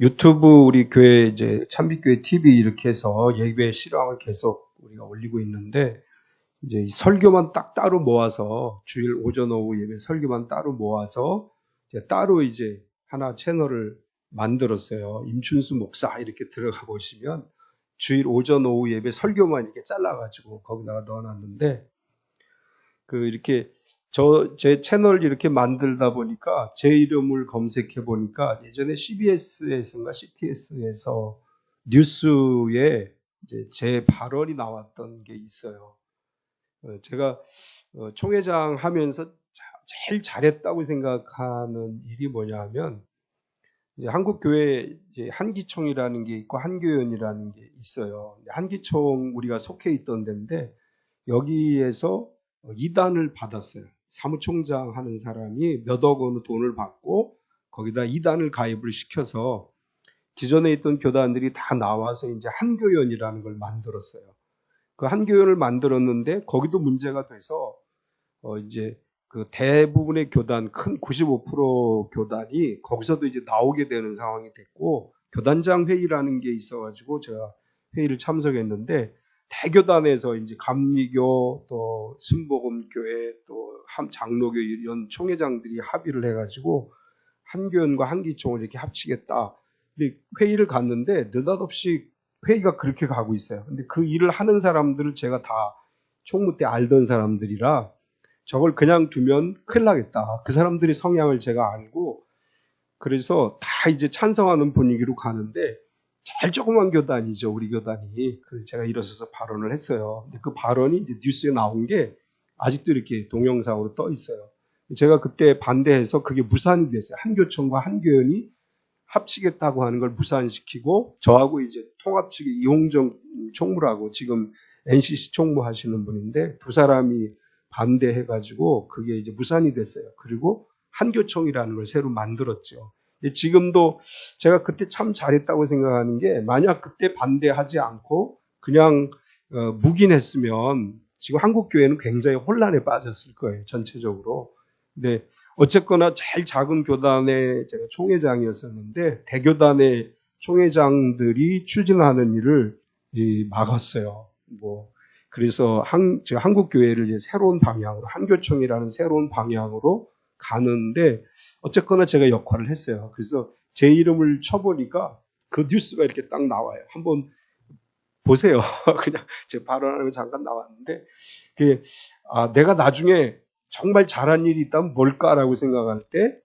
유튜브 우리 교회 이제 찬빛교회 TV 이렇게 해서 예배 실황을 계속 우리가 올리고 있는데 이제 이 설교만 딱 따로 모아서 주일 오전 오후 예배 설교만 따로 모아서 이제 따로 이제 하나 채널을 만들었어요. 임춘수 목사 이렇게 들어가 보시면 주일 오전 오후 예배 설교만 이렇게 잘라가지고 거기다가 넣어놨는데 이렇게 제 채널 이렇게 만들다 보니까 제 이름을 검색해 보니까 예전에 CBS에서인가 CTS에서 뉴스에 이제 제 발언이 나왔던 게 있어요. 제가 총회장 하면서 제일 잘했다고 생각하는 일이 뭐냐 하면 한국교회 한기총이라는 게 있고 한교연이라는 게 있어요. 한기총 우리가 속해 있던 데인데 여기에서 이단을 받았어요. 사무총장 하는 사람이 몇억 원 돈을 받고 거기다 이단을 가입을 시켜서 기존에 있던 교단들이 다 나와서 이제 한교연이라는 걸 만들었어요. 그 한교연을 만들었는데 거기도 문제가 돼서 이제 그 대부분의 교단, 큰 95% 교단이 거기서도 이제 나오게 되는 상황이 됐고 교단장 회의라는 게 있어가지고 제가 회의를 참석했는데 대교단에서 이제 감리교 또 순복음교회 또 장로교 이런 총회장들이 합의를 해가지고 한교연과 한기총을 이렇게 합치겠다. 근데 회의를 갔는데 느닷없이 회의가 그렇게 가고 있어요. 근데 그 일을 하는 사람들을 제가 다 총무 때 알던 사람들이라 저걸 그냥 두면 큰일 나겠다. 그 사람들의 성향을 제가 알고 그래서 다 이제 찬성하는 분위기로 가는데 제일 조그만 교단이죠. 우리 교단이. 그래서 제가 일어서서 발언을 했어요. 근데 그 발언이 이제 뉴스에 나온 게 아직도 이렇게 동영상으로 떠 있어요. 제가 그때 반대해서 그게 무산이 됐어요. 한교총과 한교연이 합치겠다고 하는 걸 무산시키고 저하고 이제 통합 측의 이홍정 총무라고 지금 NCC 총무 하시는 분인데 두 사람이 반대해가지고 그게 이제 무산이 됐어요. 그리고 한교총이라는 걸 새로 만들었죠. 지금도 제가 그때 참 잘했다고 생각하는 게 만약 그때 반대하지 않고 그냥 묵인했으면 지금 한국교회는 굉장히 혼란에 빠졌을 거예요. 전체적으로. 근데 어쨌거나 제일 작은 교단의 제가 총회장이었었는데 대교단의 총회장들이 추진하는 일을 막았어요. 그래서 한국교회를 이제 새로운 방향으로 한교총이라는 새로운 방향으로 가는데 어쨌거나 제가 역할을 했어요. 그래서 제 이름을 쳐보니까 그 뉴스가 이렇게 딱 나와요. 한번 보세요. 그냥 제 발언하면 잠깐 나왔는데 내가 나중에 정말 잘한 일이 있다면 뭘까라고 생각할 때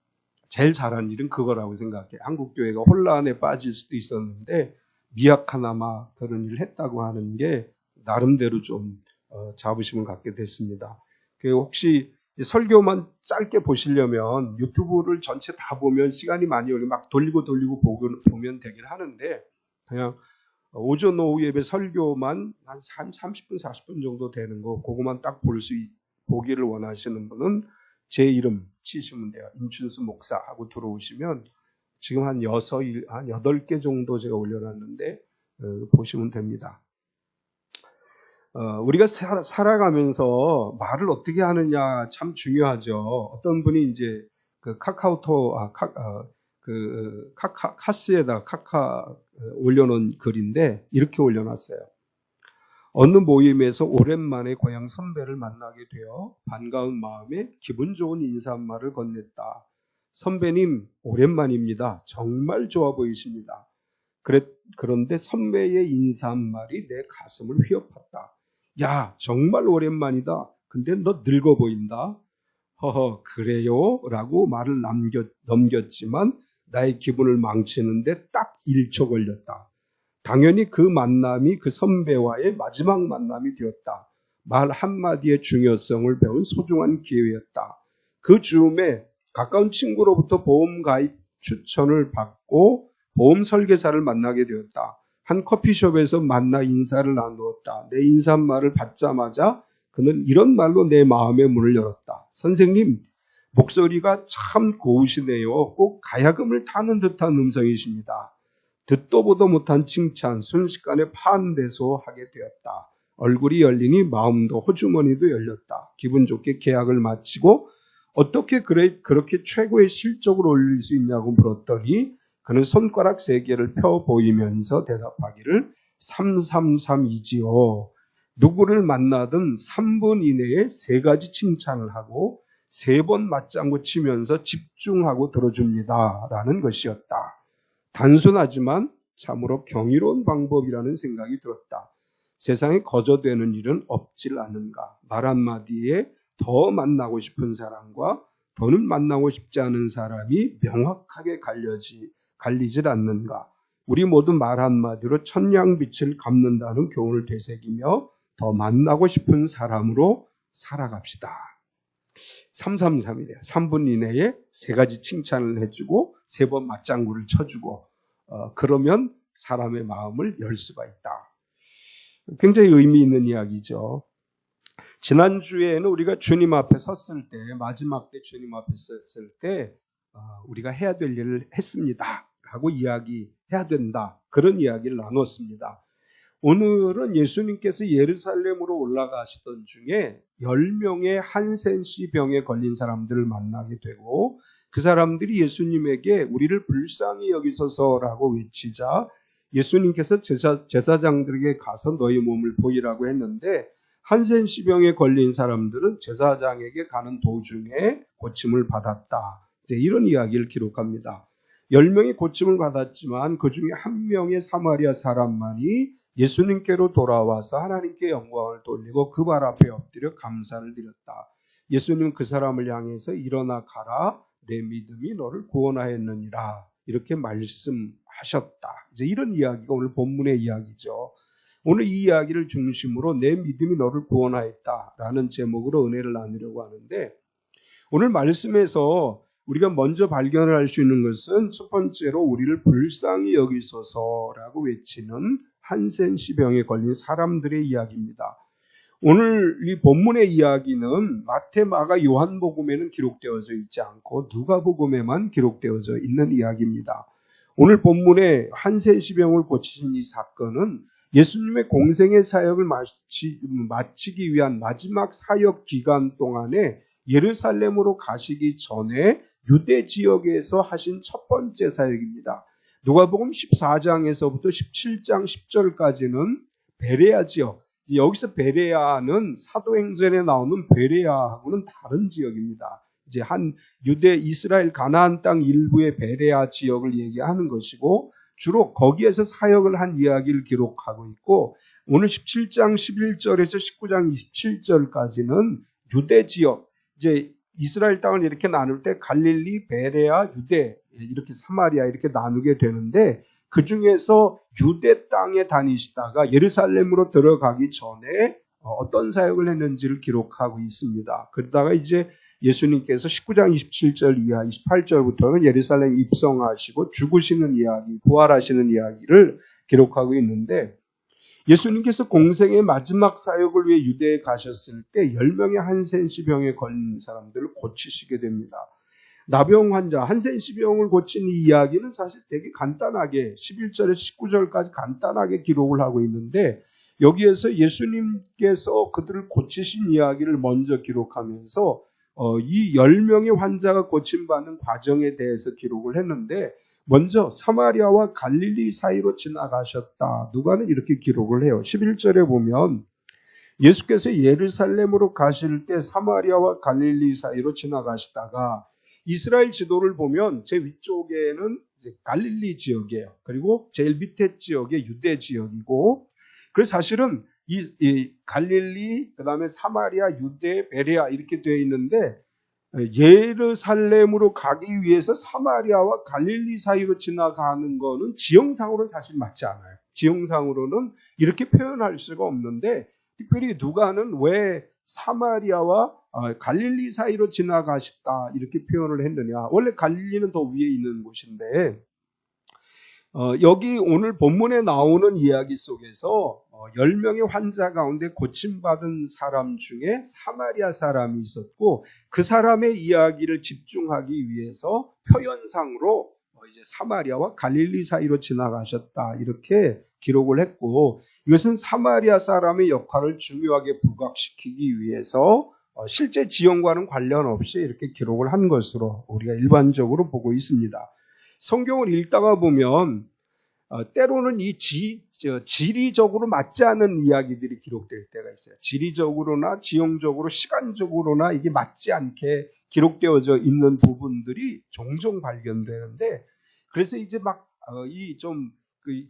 제일 잘한 일은 그거라고 생각해. 한국교회가 혼란에 빠질 수도 있었는데 미약하나마 그런 일을 했다고 하는 게 나름대로 좀 자부심을 갖게 됐습니다. 혹시 설교만 짧게 보시려면 유튜브를 전체 다 보면 시간이 많이 걸리고 막 돌리고 보면 되긴 하는데 그냥 오전 오후 예배 설교만 한 30분 40분 정도 되는 거 그거만 딱 보기를 원하시는 분은 제 이름 치시면 돼요. 임춘수 목사 하고 들어오시면 지금 한 8개 정도 제가 올려놨는데 보시면 됩니다. 우리가 살아가면서 말을 어떻게 하느냐 참 중요하죠. 어떤 분이 이제 카스에다 올려놓은 글인데 이렇게 올려놨어요. 어느 모임에서 오랜만에 고향 선배를 만나게 되어 반가운 마음에 기분 좋은 인사말을 건넸다. 선배님 오랜만입니다. 정말 좋아 보이십니다. 그런데 선배의 인사말이 내 가슴을 휘어팠다. 야, 정말 오랜만이다. 근데 너 늙어 보인다. 허허, 그래요? 라고 말을 넘겼지만 나의 기분을 망치는데 딱 1초 걸렸다. 당연히 그 만남이 그 선배와의 마지막 만남이 되었다. 말 한마디의 중요성을 배운 소중한 기회였다. 그 즈음에 가까운 친구로부터 보험 가입 추천을 받고 보험 설계사를 만나게 되었다. 한 커피숍에서 만나 인사를 나누었다. 내 인사말을 받자마자 그는 이런 말로 내 마음의 문을 열었다. 선생님, 목소리가 참 고우시네요. 꼭 가야금을 타는 듯한 음성이십니다. 듣도 보도 못한 칭찬, 순식간에 파한대소하게 되었다. 얼굴이 열리니 마음도 호주머니도 열렸다. 기분 좋게 계약을 마치고 어떻게 그렇게 최고의 실적을 올릴 수 있냐고 물었더니 그는 손가락 3개를 펴 보이면서 대답하기를 333이지요. 누구를 만나든 3분 이내에 3가지 칭찬을 하고 3번 맞장구 치면서 집중하고 들어줍니다. 라는 것이었다. 단순하지만 참으로 경이로운 방법이라는 생각이 들었다. 세상에 거저되는 일은 없질 않은가. 말 한마디에 더 만나고 싶은 사람과 더는 만나고 싶지 않은 사람이 명확하게 갈리질 않는가. 우리 모두 말 한마디로 천냥빛을 갚는다는 교훈을 되새기며 더 만나고 싶은 사람으로 살아갑시다. 333이래요. 3분 이내에 3가지 칭찬을 해주고 3번 맞장구를 쳐주고 그러면 사람의 마음을 열 수가 있다. 굉장히 의미 있는 이야기죠. 지난주에는 우리가 주님 앞에 섰을 때, 마지막 때 주님 앞에 섰을 때 우리가 해야 될 일을 했습니다. 라고 이야기해야 된다. 그런 이야기를 나눴습니다. 오늘은 예수님께서 예루살렘으로 올라가시던 중에 10명의 한센시 병에 걸린 사람들을 만나게 되고 그 사람들이 예수님에게 우리를 불쌍히 여기소서라고 외치자 예수님께서 제사장들에게 가서 너희 몸을 보이라고 했는데 한센시 병에 걸린 사람들은 제사장에게 가는 도중에 고침을 받았다. 이제 이런 이야기를 기록합니다. 10명이 고침을 받았지만 그 중에 한 명의 사마리아 사람만이 예수님께로 돌아와서 하나님께 영광을 돌리고 그 발 앞에 엎드려 감사를 드렸다. 예수님은 그 사람을 향해서 일어나 가라. 내 믿음이 너를 구원하였느니라. 이렇게 말씀하셨다. 이제 이런 이야기가 오늘 본문의 이야기죠. 오늘 이 이야기를 중심으로 내 믿음이 너를 구원하였다라는 제목으로 은혜를 나누려고 하는데 오늘 말씀에서 우리가 먼저 발견을 할 수 있는 것은 첫 번째로 우리를 불쌍히 여기소서라고 외치는 한센시 병에 걸린 사람들의 이야기입니다. 오늘 이 본문의 이야기는 마태, 마가, 요한복음에는 기록되어져 있지 않고 누가복음에만 기록되어져 있는 이야기입니다. 오늘 본문의 한센시 병을 고치신 이 사건은 예수님의 공생의 사역을 마치기 위한 마지막 사역 기간 동안에 예루살렘으로 가시기 전에 유대 지역에서 하신 첫 번째 사역입니다. 누가복음 14장에서부터 17장 10절까지는 베레아 지역, 여기서 베레아는 사도행전에 나오는 베레아하고는 다른 지역입니다. 이제 한 유대 이스라엘 가나안 땅 일부의 베레아 지역을 얘기하는 것이고 주로 거기에서 사역을 한 이야기를 기록하고 있고 오늘 17장 11절에서 19장 27절까지는 유대 지역, 이제 이스라엘 땅을 이렇게 나눌 때 갈릴리, 베레아, 유대, 이렇게 사마리아 이렇게 나누게 되는데 그 중에서 유대 땅에 다니시다가 예루살렘으로 들어가기 전에 어떤 사역을 했는지를 기록하고 있습니다. 그러다가 이제 예수님께서 19장 27절 이하 28절부터는 예루살렘 입성하시고 죽으시는 이야기, 부활하시는 이야기를 기록하고 있는데 예수님께서 공생의 마지막 사역을 위해 유대에 가셨을 때 10명의 한센시 병에 걸린 사람들을 고치시게 됩니다. 나병 환자, 한센시 병을 고친 이 이야기는 사실 되게 간단하게 11절에서 19절까지 간단하게 기록을 하고 있는데 여기에서 예수님께서 그들을 고치신 이야기를 먼저 기록하면서 이 10명의 환자가 고침받는 과정에 대해서 기록을 했는데 먼저 사마리아와 갈릴리 사이로 지나가셨다. 누가는 이렇게 기록을 해요. 11절에 보면 예수께서 예루살렘으로 가실 때 사마리아와 갈릴리 사이로 지나가시다가 이스라엘 지도를 보면 제 위쪽에는 이제 갈릴리 지역이에요. 그리고 제일 밑에 지역이 유대 지역이고 그래서 사실은 이 갈릴리, 그 다음에 사마리아, 유대, 베레아 이렇게 되어 있는데 예루살렘으로 가기 위해서 사마리아와 갈릴리 사이로 지나가는 거는 지형상으로는 사실 맞지 않아요. 지형상으로는 이렇게 표현할 수가 없는데 특별히 누가는 왜 사마리아와 갈릴리 사이로 지나가셨다 이렇게 표현을 했느냐. 원래 갈릴리는 더 위에 있는 곳인데 여기 오늘 본문에 나오는 이야기 속에서 10명의 환자 가운데 고침받은 사람 중에 사마리아 사람이 있었고 그 사람의 이야기를 집중하기 위해서 표현상으로 이제 사마리아와 갈릴리 사이로 지나가셨다 이렇게 기록을 했고 이것은 사마리아 사람의 역할을 중요하게 부각시키기 위해서 실제 지형과는 관련 없이 이렇게 기록을 한 것으로 우리가 일반적으로 보고 있습니다. 성경을 읽다가 보면 때로는 이 지리적으로 맞지 않은 이야기들이 기록될 때가 있어요. 지리적으로나 지형적으로 시간적으로나 이게 맞지 않게 기록되어져 있는 부분들이 종종 발견되는데, 그래서 이제 막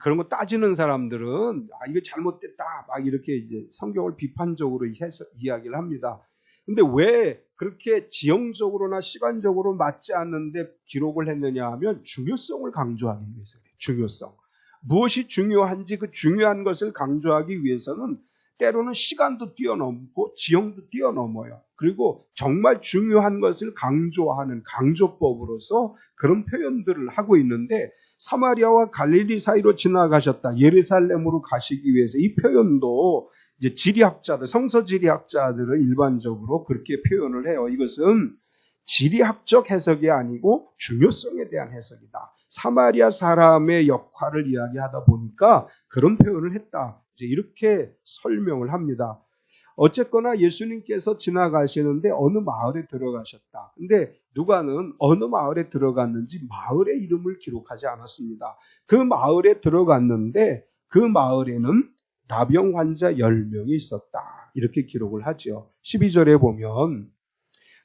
그런 거 따지는 사람들은 이거 잘못됐다 막 이렇게 이제 성경을 비판적으로 해서 이야기를 합니다. 근데 왜 그렇게 지형적으로나 시간적으로 맞지 않는데 기록을 했느냐 하면 중요성을 강조하기 위해서예요. 중요성. 무엇이 중요한지 그 중요한 것을 강조하기 위해서는 때로는 시간도 뛰어넘고 지형도 뛰어넘어요. 그리고 정말 중요한 것을 강조하는 강조법으로서 그런 표현들을 하고 있는데, 사마리아와 갈릴리 사이로 지나가셨다, 예루살렘으로 가시기 위해서, 이 표현도 이제 지리학자들, 성서 지리학자들은 일반적으로 그렇게 표현을 해요. 이것은 지리학적 해석이 아니고 중요성에 대한 해석이다. 사마리아 사람의 역할을 이야기하다 보니까 그런 표현을 했다. 이제 이렇게 설명을 합니다. 어쨌거나 예수님께서 지나가시는데 어느 마을에 들어가셨다. 근데 누가는 어느 마을에 들어갔는지 마을의 이름을 기록하지 않았습니다. 그 마을에 들어갔는데 그 마을에는 나병 환자 10명이 있었다. 이렇게 기록을 하죠. 12절에 보면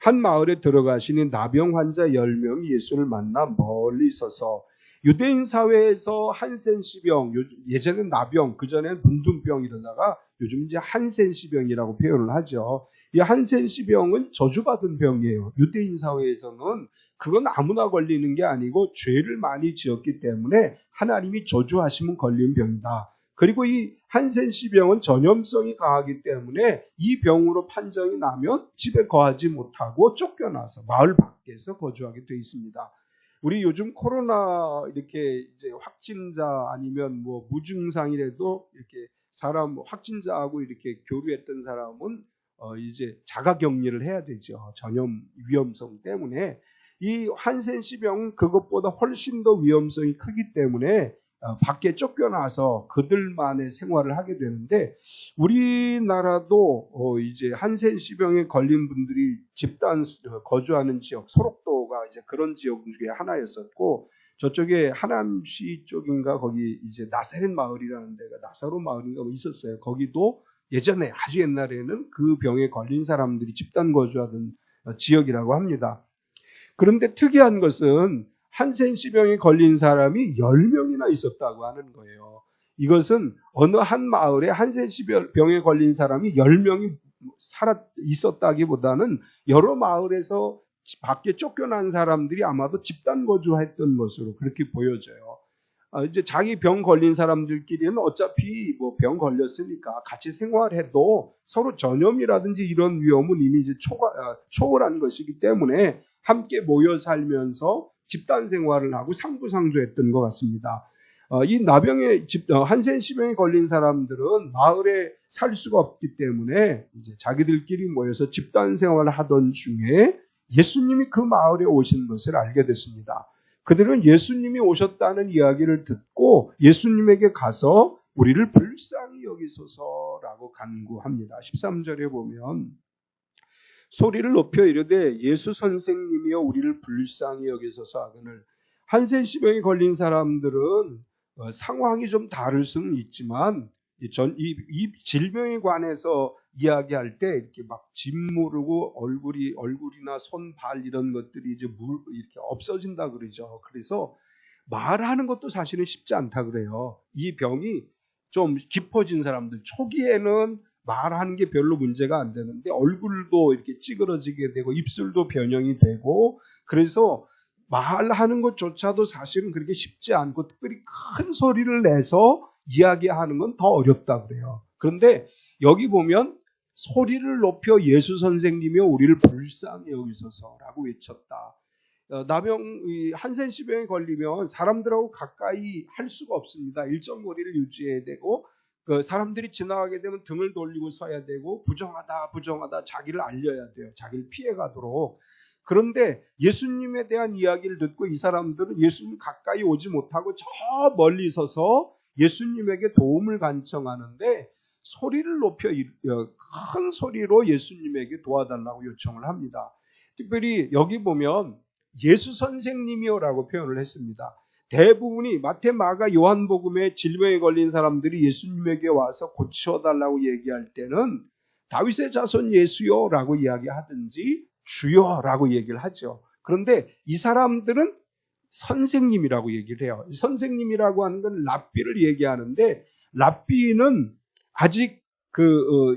한 마을에 들어가시니 나병 환자 10명이 예수를 만나 멀리 서서, 유대인 사회에서 한센시병, 예전엔 나병, 그전엔 문둥병 이러다가 요즘 이제 한센시병이라고 표현을 하죠. 이 한센시병은 저주받은 병이에요. 유대인 사회에서는 그건 아무나 걸리는 게 아니고 죄를 많이 지었기 때문에 하나님이 저주하시면 걸린 병이다. 그리고 이 한센시병은 전염성이 강하기 때문에 이 병으로 판정이 나면 집에 거하지 못하고 쫓겨나서 마을 밖에서 거주하게 되어 있습니다. 우리 요즘 코로나 이렇게 이제 확진자 아니면 뭐 무증상이라도 이렇게 사람 확진자하고 이렇게 교류했던 사람은 이제 자가격리를 해야 되죠. 전염 위험성 때문에. 이 한센시병은 그것보다 훨씬 더 위험성이 크기 때문에 밖에 쫓겨나서 그들만의 생활을 하게 되는데, 우리나라도 이제 한센시병에 걸린 분들이 집단 거주하는 지역, 소록도가 이제 그런 지역 중에 하나였었고, 저쪽에 하남시 쪽인가 거기 이제 나사렛 마을이라는 데가, 나사로 마을인가 뭐 있었어요. 거기도 예전에 아주 옛날에는 그 병에 걸린 사람들이 집단 거주하던 지역이라고 합니다. 그런데 특이한 것은 한센시병에 걸린 사람이 10명이나 있었다고 하는 거예요. 이것은 어느 한 마을에 한센시병에 걸린 사람이 10명이 있었다기보다는 여러 마을에서 밖에 쫓겨난 사람들이 아마도 집단 거주했던 것으로 그렇게 보여져요. 이제 자기 병 걸린 사람들끼리는 어차피 뭐 병 걸렸으니까 같이 생활해도 서로 전염이라든지 이런 위험은 이미 이제 초월한 것이기 때문에 함께 모여 살면서 집단 생활을 하고 상부상조했던 것 같습니다. 이 나병에 한센시병에 걸린 사람들은 마을에 살 수가 없기 때문에 이제 자기들끼리 모여서 집단 생활을 하던 중에 예수님이 그 마을에 오신 것을 알게 됐습니다. 그들은 예수님이 오셨다는 이야기를 듣고 예수님에게 가서 우리를 불쌍히 여기소서라고 간구합니다. 13절에 보면 소리를 높여 이르되 예수 선생님이여 우리를 불쌍히 여기소서 하거늘. 한센시병에 걸린 사람들은 상황이 좀 다를 수는 있지만 이 질병에 관해서 이야기할 때 이렇게 막 짓무르고 얼굴이나 손, 발 이런 것들이 이제 이렇게 없어진다 그러죠. 그래서 말하는 것도 사실은 쉽지 않다 그래요. 이 병이 좀 깊어진 사람들, 초기에는 말하는 게 별로 문제가 안 되는데 얼굴도 이렇게 찌그러지게 되고 입술도 변형이 되고, 그래서 말하는 것조차도 사실은 그렇게 쉽지 않고 특별히 큰 소리를 내서 이야기하는 건 더 어렵다 그래요. 그런데 여기 보면 소리를 높여 예수 선생님이여 우리를 불쌍히 여기소서라고 외쳤다. 한센시병에 걸리면 사람들하고 가까이 할 수가 없습니다. 일정 거리를 유지해야 되고, 사람들이 지나가게 되면 등을 돌리고 서야 되고, 부정하다 자기를 알려야 돼요. 자기를 피해가도록. 그런데 예수님에 대한 이야기를 듣고 이 사람들은 예수님 가까이 오지 못하고 저 멀리 서서 예수님에게 도움을 간청하는데, 소리를 높여 큰 소리로 예수님에게 도와달라고 요청을 합니다. 특별히 여기 보면 예수 선생님이요라고 표현을 했습니다. 대부분이 마태, 마가, 요한복음에 질병에 걸린 사람들이 예수님에게 와서 고쳐달라고 얘기할 때는 다윗의 자손 예수요라고 이야기하든지 주요라고 얘기를 하죠. 그런데 이 사람들은 선생님이라고 얘기를 해요. 선생님이라고 하는 건 랍비를 얘기하는데 랍비는 아직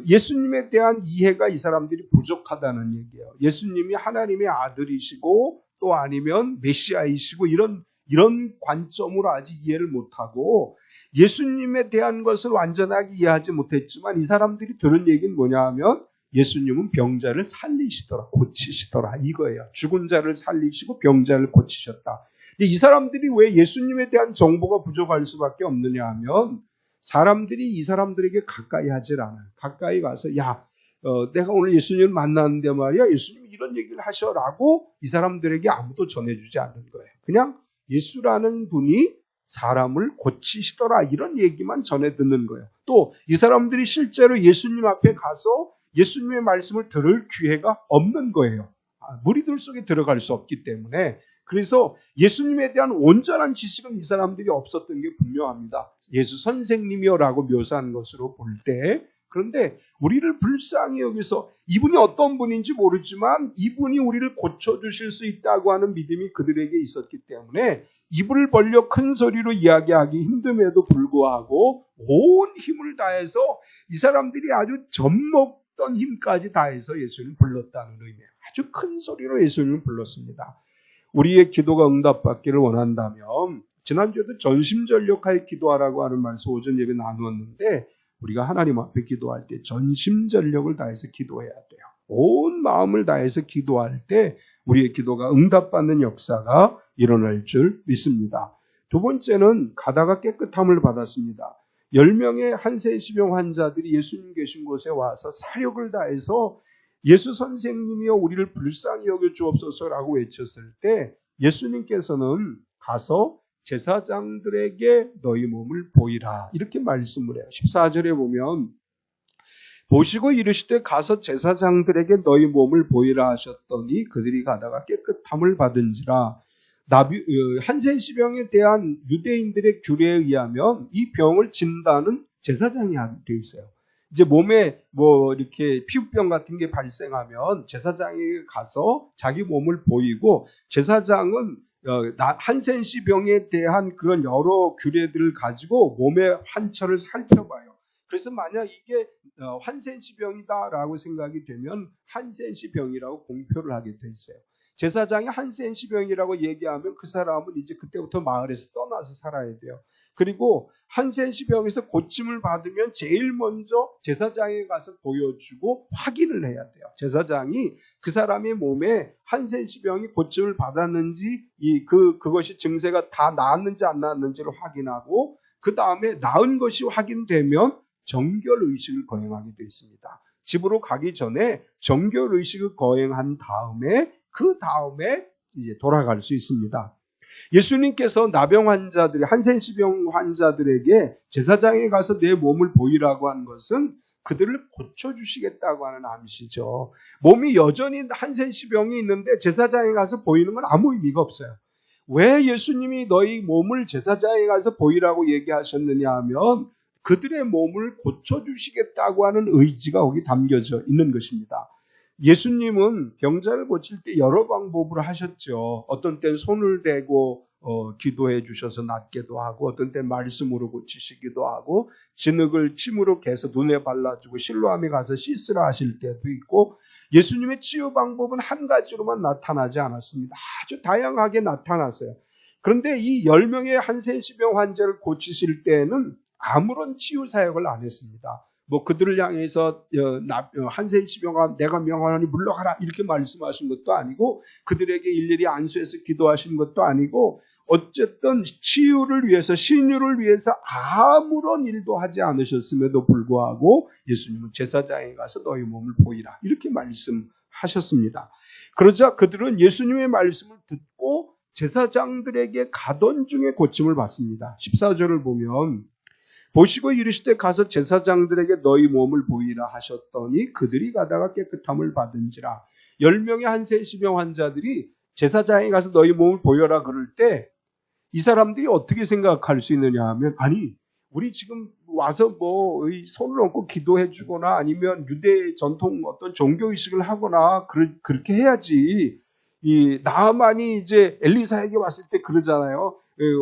예수님에 대한 이해가 이 사람들이 부족하다는 얘기예요. 예수님이 하나님의 아들이시고 또 아니면 메시아이시고 이런 관점으로 아직 이해를 못하고 예수님에 대한 것을 완전하게 이해하지 못했지만 이 사람들이 들은 얘기는 뭐냐 하면 예수님은 병자를 살리시더라, 고치시더라 이거예요. 죽은 자를 살리시고 병자를 고치셨다. 근데 이 사람들이 왜 예수님에 대한 정보가 부족할 수밖에 없느냐 하면 사람들이 이 사람들에게 가까이 하질 않아요. 가까이 가서 내가 오늘 예수님을 만났는데 말이야 예수님이 이런 얘기를 하셔라고 이 사람들에게 아무도 전해주지 않는 거예요. 그냥 예수라는 분이 사람을 고치시더라 이런 얘기만 전해 듣는 거예요. 또 이 사람들이 실제로 예수님 앞에 가서 예수님의 말씀을 들을 기회가 없는 거예요. 무리들 속에 들어갈 수 없기 때문에. 그래서 예수님에 대한 온전한 지식은 이 사람들이 없었던 게 분명합니다. 예수 선생님이요라고 묘사한 것으로 볼 때. 그런데 우리를 불쌍히 여기서 이분이 어떤 분인지 모르지만 이분이 우리를 고쳐주실 수 있다고 하는 믿음이 그들에게 있었기 때문에 입을 벌려 큰 소리로 이야기하기 힘듦에도 불구하고 온 힘을 다해서 이 사람들이 아주 젖먹던 힘까지 다해서 예수님을 불렀다는 의미예요. 아주 큰 소리로 예수님을 불렀습니다. 우리의 기도가 응답받기를 원한다면 지난주에도 전심전력하여 기도하라고 하는 말씀 오전 예배 나누었는데 우리가 하나님 앞에 기도할 때 전심전력을 다해서 기도해야 돼요. 온 마음을 다해서 기도할 때 우리의 기도가 응답받는 역사가 일어날 줄 믿습니다. 두 번째는 가다가 깨끗함을 받았습니다. 10명의 한센시병 환자들이 예수님 계신 곳에 와서 사력을 다해서 예수 선생님이여 우리를 불쌍히 여겨 주옵소서라고 외쳤을 때 예수님께서는 가서 제사장들에게 너희 몸을 보이라 이렇게 말씀을 해요. 14절에 보면 보시고 이르시되 가서 제사장들에게 너희 몸을 보이라 하셨더니 그들이 가다가 깨끗함을 받은지라. 한센시병에 대한 유대인들의 규례에 의하면 이 병을 진단은 제사장이 하게 돼 있어요. 이제 몸에 이렇게 피부병 같은 게 발생하면 제사장에게 가서 자기 몸을 보이고 제사장은 한센시병에 대한 그런 여러 규례들을 가지고 몸의 환처를 살펴봐요. 그래서 만약 이게 한센시병이다라고 생각이 되면 한센시병이라고 공표를 하게 돼 있어요. 제사장이 한센시병이라고 얘기하면 그 사람은 이제 그때부터 마을에서 떠나서 살아야 돼요. 그리고 한센시병에서 고침을 받으면 제일 먼저 제사장에 가서 보여주고 확인을 해야 돼요. 제사장이 그 사람의 몸에 한센시병이 고침을 받았는지 그것이 증세가 다 나았는지 안 나았는지를 확인하고 그 다음에 나은 것이 확인되면 정결의식을 거행하게 되어 있습니다. 집으로 가기 전에 정결의식을 거행한 다음에 그 다음에 이제 돌아갈 수 있습니다. 예수님께서 나병 환자들, 한센시병 환자들에게 제사장에 가서 내 몸을 보이라고 한 것은 그들을 고쳐주시겠다고 하는 암시죠. 몸이 여전히 한센시병이 있는데 제사장에 가서 보이는 건 아무 의미가 없어요. 왜 예수님이 너희 몸을 제사장에 가서 보이라고 얘기하셨느냐 하면 그들의 몸을 고쳐주시겠다고 하는 의지가 거기 담겨져 있는 것입니다. 예수님은 병자를 고칠 때 여러 방법을 하셨죠. 어떤 때는 손을 대고 기도해 주셔서 낫게도 하고 어떤 때는 말씀으로 고치시기도 하고 진흙을 침으로 개서 눈에 발라주고 실로암에 가서 씻으라 하실 때도 있고 예수님의 치유 방법은 한 가지로만 나타나지 않았습니다. 아주 다양하게 나타났어요. 그런데 이 10명의 한센시병 환자를 고치실 때는 아무런 치유 사역을 안 했습니다. 그들을 향해서 한센시병아 내가 명하노니 물러가라 이렇게 말씀하신 것도 아니고 그들에게 일일이 안수해서 기도하신 것도 아니고 어쨌든 치유를 위해서 신유를 위해서 아무런 일도 하지 않으셨음에도 불구하고 예수님은 제사장에 가서 너희 몸을 보이라 이렇게 말씀하셨습니다. 그러자 그들은 예수님의 말씀을 듣고 제사장들에게 가던 중에 고침을 받습니다. 14절을 보면 보시고 이르시되 가서 제사장들에게 너희 몸을 보이라 하셨더니 그들이 가다가 깨끗함을 받은지라. 10명의 한센시병 환자들이 제사장에 가서 너희 몸을 보여라 그럴 때 이 사람들이 어떻게 생각할 수 있느냐 하면, 아니 우리 지금 와서 뭐 손을 얹고 기도해 주거나 아니면 유대 전통 어떤 종교의식을 하거나 그렇게 해야지. 이 나아만이 이제 엘리사에게 왔을 때 그러잖아요.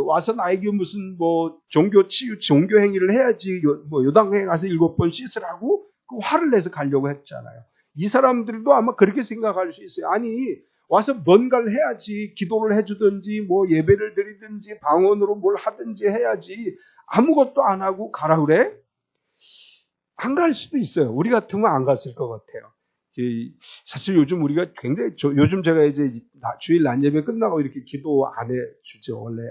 와서 나에게 무슨 뭐 종교 행위를 해야지, 뭐 요단강에 가서 7번 씻으라고 그 화를 내서 가려고 했잖아요. 이 사람들도 아마 그렇게 생각할 수 있어요. 아니 와서 뭔가를 해야지, 기도를 해주든지 뭐 예배를 드리든지 방언으로 뭘 하든지 해야지, 아무것도 안 하고 가라 그래? 안 갈 수도 있어요. 우리 같으면 안 갔을 것 같아요. 사실 요즘 우리가 굉장히, 요즘 제가 이제 주일 낮 예배 끝나고 이렇게 기도 안 해주죠. 원래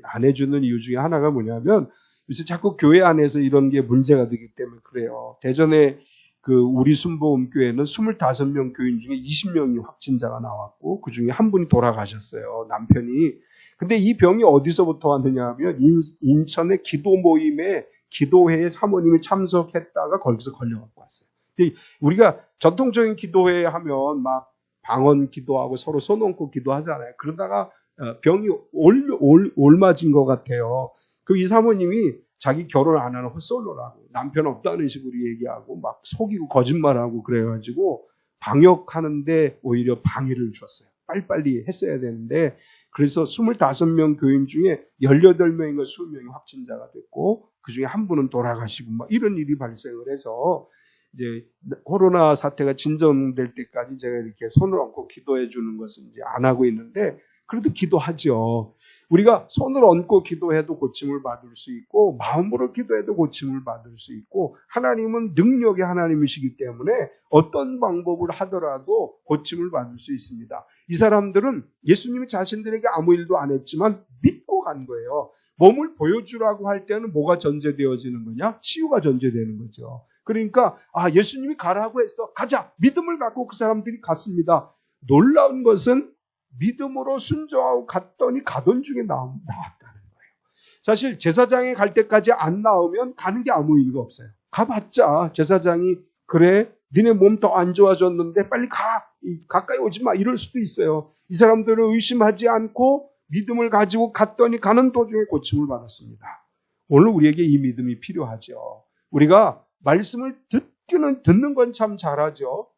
안 해주는 이유 중에 하나가 뭐냐면, 요새 자꾸 교회 안에서 이런 게 문제가 되기 때문에 그래요. 대전에 그 우리 순복음교회는 25명 교인 중에 20명이 확진자가 나왔고, 그 중에 한 분이 돌아가셨어요. 남편이. 근데 이 병이 어디서부터 왔느냐 하면, 인천의 기도 모임에 기도회에 사모님이 참석했다가 거기서 걸려갖고 왔어요. 우리가 전통적인 기도회 하면 막 방언 기도하고 서로 손 얹고 기도하잖아요. 그러다가 병이 옮아진 것 같아요. 그 이 사모님이 자기 결혼 안 하는 헛솔로라고, 남편 없다는 식으로 얘기하고 막 속이고 거짓말하고 그래가지고 방역하는데 오히려 방해를 줬어요. 빨리빨리 했어야 되는데, 그래서 25명 교인 중에 18명인가 20명이 확진자가 됐고, 그 중에 한 분은 돌아가시고 막 이런 일이 발생을 해서, 이제 코로나 사태가 진정될 때까지 제가 이렇게 손을 얹고 기도해 주는 것은 이제 안 하고 있는데, 그래도 기도하죠. 우리가 손을 얹고 기도해도 고침을 받을 수 있고, 마음으로 기도해도 고침을 받을 수 있고, 하나님은 능력의 하나님이시기 때문에 어떤 방법을 하더라도 고침을 받을 수 있습니다. 이 사람들은 예수님이 자신들에게 아무 일도 안 했지만 믿고 간 거예요. 몸을 보여주라고 할 때는 뭐가 전제되어지는 거냐? 치유가 전제되는 거죠. 그러니까 예수님이 가라고 했어. 가자. 믿음을 갖고 그 사람들이 갔습니다. 놀라운 것은 믿음으로 순종하고 갔더니 가던 중에 나왔다는 거예요. 사실 제사장에 갈 때까지 안 나오면 가는 게 아무 의미가 없어요. 가봤자 제사장이 그래 니네 몸 더 안 좋아졌는데 빨리 가. 가까이 오지 마. 이럴 수도 있어요. 이 사람들은 의심하지 않고 믿음을 가지고 갔더니 가는 도중에 고침을 받았습니다. 오늘 우리에게 이 믿음이 필요하죠. 우리가 말씀을 듣는 건 참 잘하죠.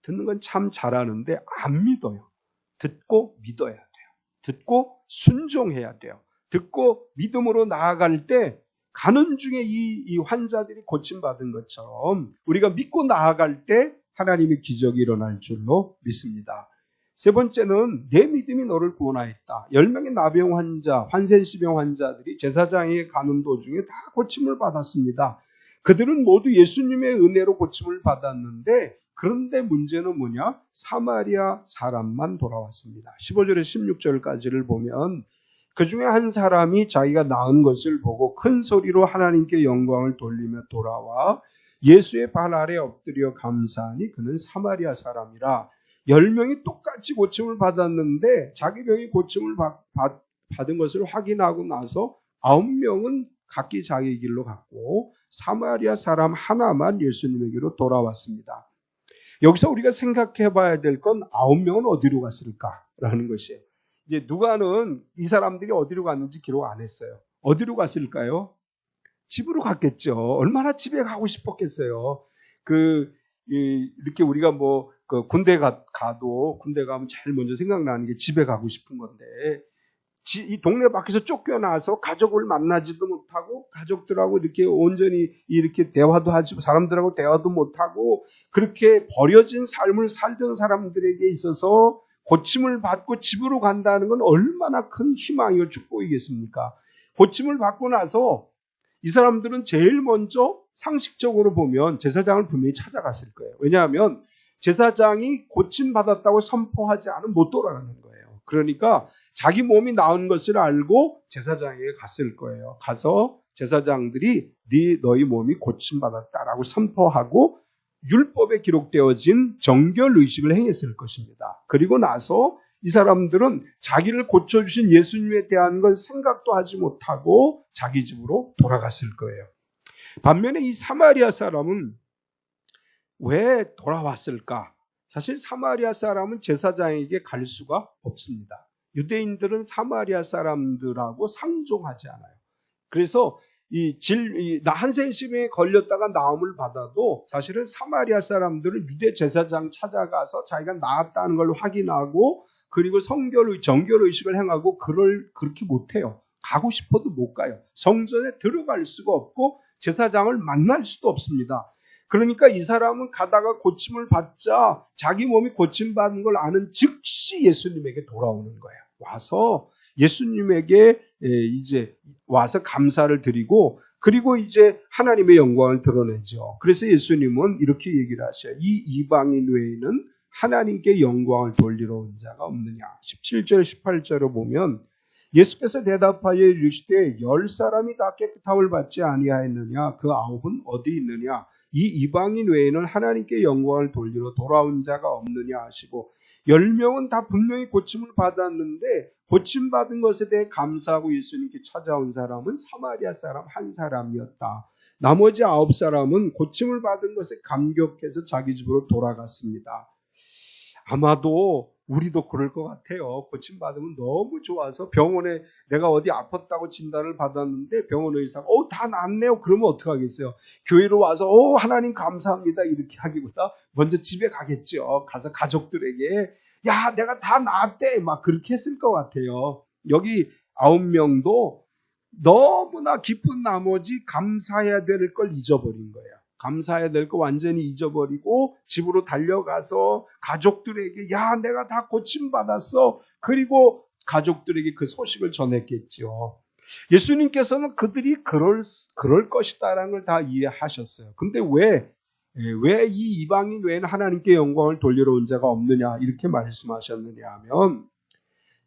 듣는 건 참 잘하는데 안 믿어요. 듣고 믿어야 돼요. 듣고 순종해야 돼요. 듣고 믿음으로 나아갈 때 가는 중에 이 환자들이 고침받은 것처럼 우리가 믿고 나아갈 때 하나님의 기적이 일어날 줄로 믿습니다. 세 번째는 내 믿음이 너를 구원하였다. 10명의 나병 환자, 환센시병 환자들이 제사장에 가는 도중에 다 고침을 받았습니다. 그들은 모두 예수님의 은혜로 고침을 받았는데, 그런데 문제는 뭐냐? 사마리아 사람만 돌아왔습니다. 15절에서 16절까지를 보면 그 중에 한 사람이 자기가 나은 것을 보고 큰 소리로 하나님께 영광을 돌리며 돌아와 예수의 발 아래 엎드려 감사하니 그는 사마리아 사람이라. 10명이 똑같이 고침을 받았는데 자기 병이 고침을 받은 것을 확인하고 나서 9명은 각기 자기 길로 갔고 사마리아 사람 하나만 예수님에게로 돌아왔습니다. 여기서 우리가 생각해 봐야 될 건 9명은 어디로 갔을까라는 것이에요. 이제 누가는 이 사람들이 어디로 갔는지 기록 안 했어요. 어디로 갔을까요? 집으로 갔겠죠. 얼마나 집에 가고 싶었겠어요. 이렇게 우리가 군대 가도 군대 가면 제일 먼저 생각나는 게 집에 가고 싶은 건데, 이 동네 밖에서 쫓겨나서 가족을 만나지도 못하고 가족들하고 이렇게 온전히 이렇게 대화도 하지, 사람들하고 대화도 못하고 그렇게 버려진 삶을 살던 사람들에게 있어서 고침을 받고 집으로 간다는 건 얼마나 큰 희망이고 축복이겠습니까? 고침을 받고 나서 이 사람들은 제일 먼저 상식적으로 보면 제사장을 분명히 찾아갔을 거예요. 왜냐하면 제사장이 고침받았다고 선포하지 않으면 못 돌아가는 거예요. 그러니까 자기 몸이 나은 것을 알고 제사장에게 갔을 거예요. 가서 제사장들이 너희 몸이 고침받았다라고 선포하고 율법에 기록되어진 정결의식을 행했을 것입니다. 그리고 나서 이 사람들은 자기를 고쳐주신 예수님에 대한 건 생각도 하지 못하고 자기 집으로 돌아갔을 거예요. 반면에 이 사마리아 사람은 왜 돌아왔을까? 사실 사마리아 사람은 제사장에게 갈 수가 없습니다. 유대인들은 사마리아 사람들하고 상종하지 않아요. 그래서 한센 십병에 걸렸다가 나음을 받아도 사실은 사마리아 사람들은 유대 제사장 찾아가서 자기가 나았다는 걸 확인하고 그리고 정결 의식을 행하고 그렇게 못해요. 가고 싶어도 못 가요. 성전에 들어갈 수가 없고 제사장을 만날 수도 없습니다. 그러니까 이 사람은 가다가 고침을 받자 자기 몸이 고침받은 걸 아는 즉시 예수님에게 돌아오는 거예요. 와서 예수님에게 이제 와서 감사를 드리고 그리고 이제 하나님의 영광을 드러내죠. 그래서 예수님은 이렇게 얘기를 하셔요. 이 이방인 외에는 하나님께 영광을 돌리러 온 자가 없느냐. 17절 18절을 보면 예수께서 대답하여 이르시되 10사람이 다 깨끗함을 받지 아니하였느냐. 그 9은 어디 있느냐. 이 이방인 외에는 하나님께 영광을 돌리러 돌아온 자가 없느냐 하시고 10명은 다 분명히 고침을 받았는데 고침받은 것에 대해 감사하고 예수님께 찾아온 사람은 사마리아 사람 한 사람이었다. 나머지 9사람은 고침을 받은 것에 감격해서 자기 집으로 돌아갔습니다. 아마도 우리도 그럴 것 같아요. 고침받으면 너무 좋아서 병원에 내가 어디 아팠다고 진단을 받았는데 병원 의사가 다 낫네요. 그러면 어떡하겠어요. 교회로 와서 하나님 감사합니다. 이렇게 하기보다 먼저 집에 가겠죠. 가서 가족들에게 야 내가 다 나았대. 막 그렇게 했을 것 같아요. 여기 9명도 너무나 기쁜 나머지 감사해야 될 걸 잊어버린 거예요. 감사해야 될 거 완전히 잊어버리고 집으로 달려가서 가족들에게 야 내가 다 고침받았어. 그리고 가족들에게 그 소식을 전했겠죠. 예수님께서는 그들이 그럴 것이다라는 걸 다 이해하셨어요. 근데 왜 이 이방인 외에는 하나님께 영광을 돌리러 온 자가 없느냐 이렇게 말씀하셨느냐 하면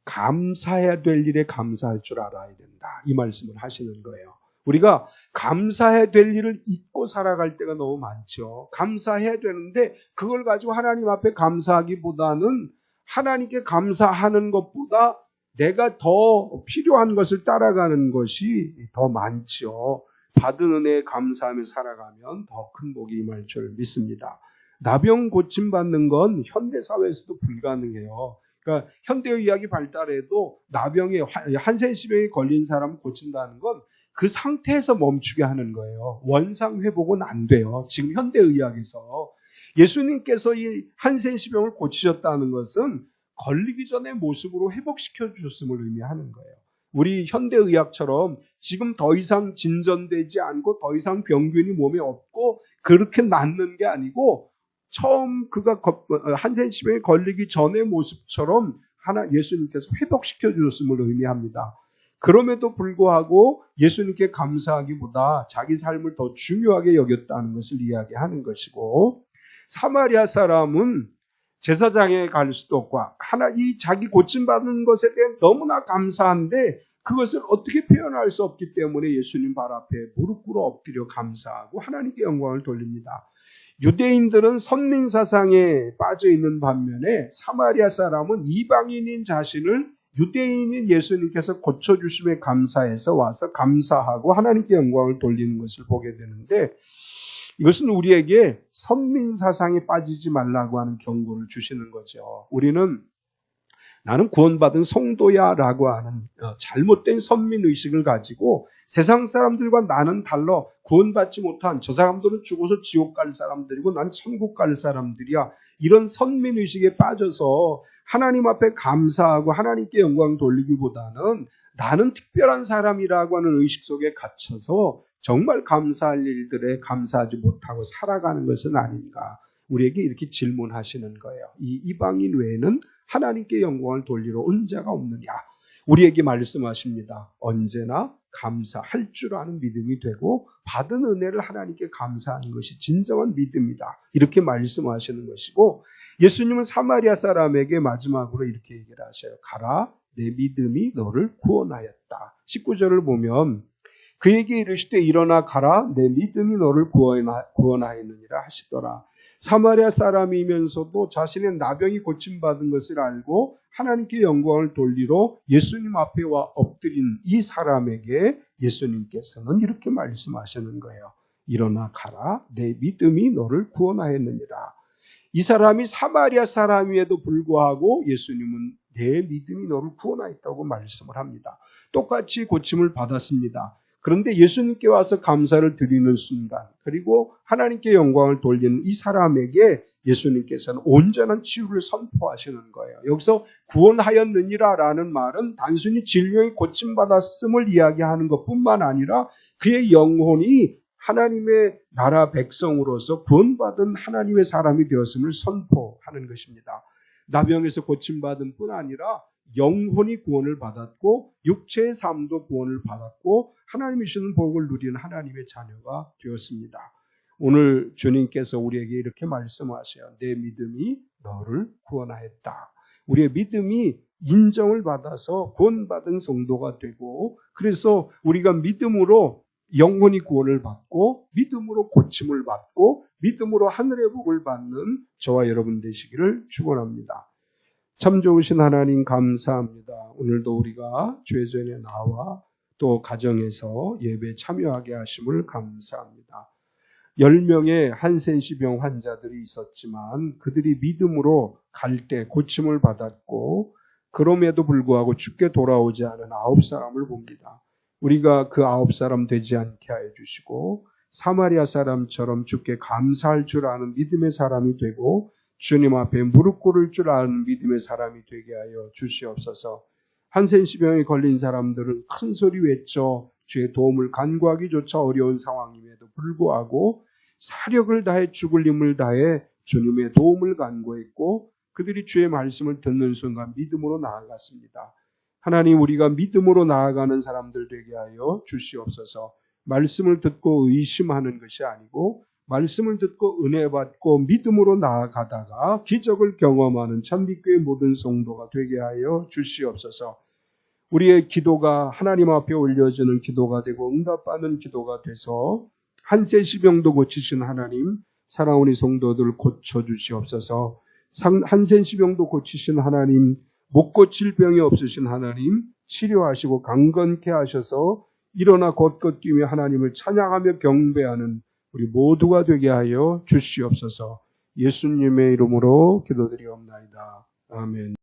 감사해야 될 일에 감사할 줄 알아야 된다. 이 말씀을 하시는 거예요. 우리가 감사해야 될 일을 잊고 살아갈 때가 너무 많죠. 감사해야 되는데 그걸 가지고 하나님 앞에 감사하기보다는 하나님께 감사하는 것보다 내가 더 필요한 것을 따라가는 것이 더 많죠. 받은 은혜에 감사하며 살아가면 더 큰 복이 임할 줄 믿습니다. 나병 고침받는 건 현대사회에서도 불가능해요. 그러니까 현대의학이 발달해도 나병에 한센십병에 걸린 사람을 고친다는 건 그 상태에서 멈추게 하는 거예요. 원상 회복은 안 돼요. 지금 현대의학에서 예수님께서 이 한센십병을 고치셨다는 것은 걸리기 전의 모습으로 회복시켜 주셨음을 의미하는 거예요. 우리 현대의학처럼 지금 더 이상 진전되지 않고 더 이상 병균이 몸에 없고 그렇게 낫는 게 아니고 처음 그가 한센십병에 걸리기 전의 모습처럼 예수님께서 회복시켜 주셨음을 의미합니다. 그럼에도 불구하고 예수님께 감사하기보다 자기 삶을 더 중요하게 여겼다는 것을 이야기하는 것이고 사마리아 사람은 제사장에 갈 수도 없고 이 자기 고침받은 것에 대해 너무나 감사한데 그것을 어떻게 표현할 수 없기 때문에 예수님 발 앞에 무릎 꿇어 엎드려 감사하고 하나님께 영광을 돌립니다. 유대인들은 선민사상에 빠져 있는 반면에 사마리아 사람은 이방인인 자신을 유대인인 예수님께서 고쳐주심에 감사해서 와서 감사하고 하나님께 영광을 돌리는 것을 보게 되는데 이것은 우리에게 선민사상에 빠지지 말라고 하는 경고를 주시는 거죠. 우리는 나는 구원받은 성도야 라고 하는 잘못된 선민의식을 가지고 세상 사람들과 나는 달라 구원받지 못한 저 사람들은 죽어서 지옥 갈 사람들이고 나는 천국 갈 사람들이야. 이런 선민의식에 빠져서 하나님 앞에 감사하고 하나님께 영광 돌리기보다는 나는 특별한 사람이라고 하는 의식 속에 갇혀서 정말 감사할 일들에 감사하지 못하고 살아가는 것은 아닌가. 우리에게 이렇게 질문하시는 거예요. 이 이방인 외에는 하나님께 영광을 돌리러 온 자가 없느냐. 우리에게 말씀하십니다. 언제나 감사할 줄 아는 믿음이 되고 받은 은혜를 하나님께 감사하는 것이 진정한 믿음이다. 이렇게 말씀하시는 것이고 예수님은 사마리아 사람에게 마지막으로 이렇게 얘기를 하셔요. 가라, 내 믿음이 너를 구원하였다. 19절을 보면 그에게 이르시되 일어나 가라, 내 믿음이 너를 구원하였느니라 하시더라. 사마리아 사람이면서도 자신의 나병이 고침받은 것을 알고 하나님께 영광을 돌리러 예수님 앞에 와 엎드린 이 사람에게 예수님께서는 이렇게 말씀하시는 거예요. 일어나 가라, 내 믿음이 너를 구원하였느니라. 이 사람이 사마리아 사람임에도 불구하고 예수님은 내 믿음이 너를 구원하였다고 말씀을 합니다. 똑같이 고침을 받았습니다. 그런데 예수님께 와서 감사를 드리는 순간, 그리고 하나님께 영광을 돌리는 이 사람에게 예수님께서는 온전한 치유를 선포하시는 거예요. 여기서 구원하였느니라 라는 말은 단순히 질병이 고침받았음을 이야기하는 것뿐만 아니라 그의 영혼이 하나님의 나라 백성으로서 구원받은 하나님의 사람이 되었음을 선포하는 것입니다. 나병에서 고침받은 뿐 아니라 영혼이 구원을 받았고 육체의 삶도 구원을 받았고 하나님이 주시는 복을 누리는 하나님의 자녀가 되었습니다. 오늘 주님께서 우리에게 이렇게 말씀하셔요. 내 믿음이 너를 구원하였다. 우리의 믿음이 인정을 받아서 구원받은 성도가 되고, 그래서 우리가 믿음으로 영혼이 구원을 받고 믿음으로 고침을 받고 믿음으로 하늘의 복을 받는 저와 여러분 되시기를 축원합니다. 참 좋으신 하나님 감사합니다. 오늘도 우리가 주의 전에 나와 또 가정에서 예배에 참여하게 하심을 감사합니다. 10명의 한센시병 환자들이 있었지만 그들이 믿음으로 갈 때 고침을 받았고 그럼에도 불구하고 죽게 돌아오지 않은 9사람을 봅니다. 우리가 그 9사람 되지 않게 하여 주시고 사마리아 사람처럼 주께 감사할 줄 아는 믿음의 사람이 되고 주님 앞에 무릎 꿇을 줄 아는 믿음의 사람이 되게 하여 주시옵소서. 한센시병에 걸린 사람들은 큰 소리 외쳐 주의 도움을 간구하기조차 어려운 상황임에도 불구하고 사력을 다해 죽을 힘을 다해 주님의 도움을 간구했고 그들이 주의 말씀을 듣는 순간 믿음으로 나아갔습니다. 하나님, 우리가 믿음으로 나아가는 사람들 되게 하여 주시옵소서. 말씀을 듣고 의심하는 것이 아니고 말씀을 듣고 은혜 받고 믿음으로 나아가다가 기적을 경험하는 참빛교회 모든 성도가 되게 하여 주시옵소서. 우리의 기도가 하나님 앞에 올려지는 기도가 되고 응답받는 기도가 돼서 한센시병도 고치신 하나님, 사랑하는 성도들 고쳐주시옵소서. 한센시병도 고치신 하나님, 못 고칠 병이 없으신 하나님, 치료하시고 강건케 하셔서 일어나 곧곧 뛰며 하나님을 찬양하며 경배하는 우리 모두가 되게 하여 주시옵소서. 예수님의 이름으로 기도드리옵나이다. 아멘.